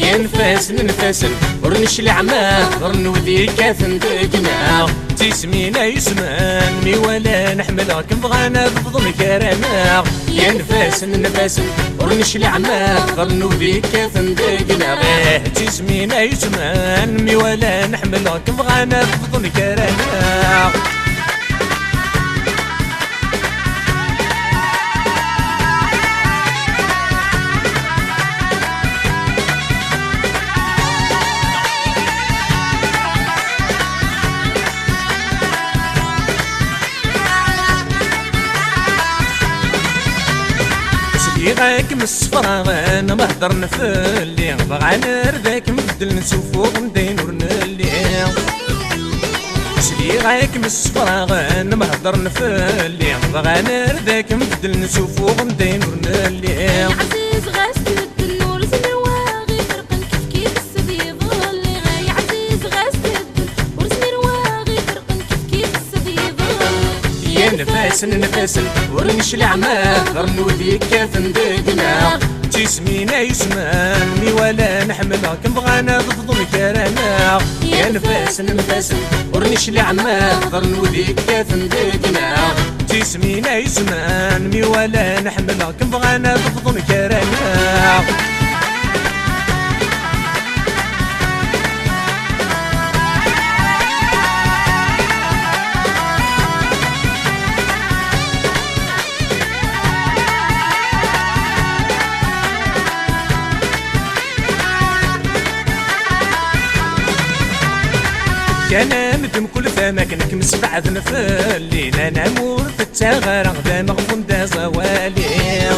ينفاس ننفاسن ورنش العماه ورنودي كاثن دقنا تسمينا يسمان مي ولا نحملها كم بغانا بفضل كرامه ينفاس ننفاسن ورنش العماه ورنودي كاثن دقنا تسمينا يسمان مي ولا نحملها كم بغانا بفضل كرامه غاك من الصفرا انا ما هضر نفلي بغا نرداك مبدل نسوفو غندين ورنلي سلي غاك من الصفرا انا ما هضر نفلي بغا نرداك مبدل نسوفو غندين ورنلي يا عزيز غاسل النور زمرواغي فرقن كيف كيف السدي يظل يا عزيز غاسل النور زمرواغي فرقن كيف كيف السدي يظل يا نفاسن ورنش العماه غرنودي كاثن دقنا تسمينا يسمان مي ولا نحملها كم بغانا بفضل كرامه يا نفاسن ورنش العماه غرنودي كاثن دقنا تسمينا يسمان مي ولا نحملها كم بغانا بفضل كرامه كان مدم كل فما كنك مسبعد نفلي انا مور في التغار غدا مغفون دا زوالي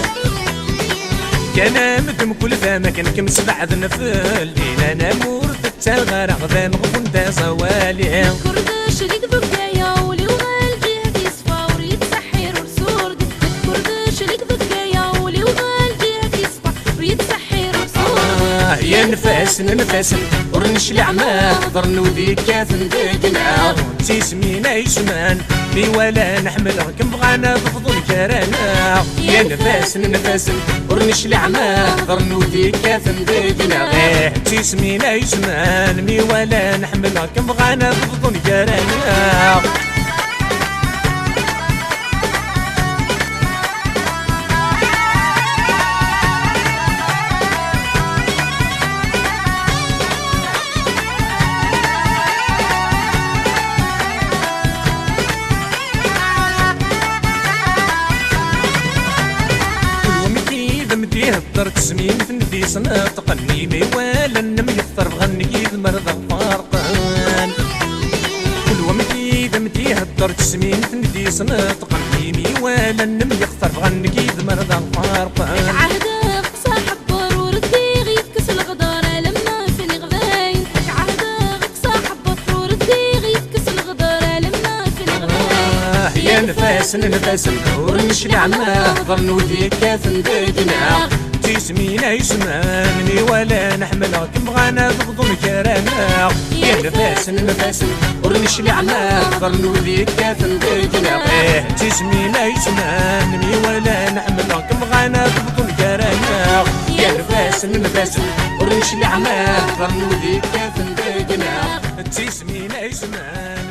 كان مدم كل فما كنك مسبعد نفلي انا مور في التغار غدا مغفون دا زوالي كرداش ليك ذكايا ولي وغالجي يصفى وريد سحير ورسورد كرداش ليك ذكايا ولي وغالجي يصفى وريد سحير ورسورد يا نفاسن ورنش العماه ضرنودي كاثن دقنا تسمينا يسمان مي ولا نحملها كم بغانا بفضل كرامه يا نفاسن ورنش العماه ضرنودي كاثن دقنا تسمينا يسمان مي ولا نحملها كم بغانا بفضل كرامه يهضر تسمين في ندي صناط قني مي ولا النم يفطر بغني المرضى فارقان كل ومتي دمتي يهضر تسمين في ندي صناط قني مي ولا النم يفطر بغني المرضى فارقان عهدك صاحب برور الديغ يفكس الغدار لما في الغذاين عهدك صاحب برور الديغ يفكس الغدار لما في الغذاين يا نفاسن ورنش العماه ضرنودي كاثن دقنا تسمينا يسمان مي ولا نحملها كم بغانا بفضل كرامه يا نفاسن ورنش العماه ضرنودي كاثن دقنا تسمينا يسمان مي ولا نحملها كم بغانا بفضل كرامه يا نفاسن ورنش العماه ضرنودي كاثن دقنا تسمينا يسمان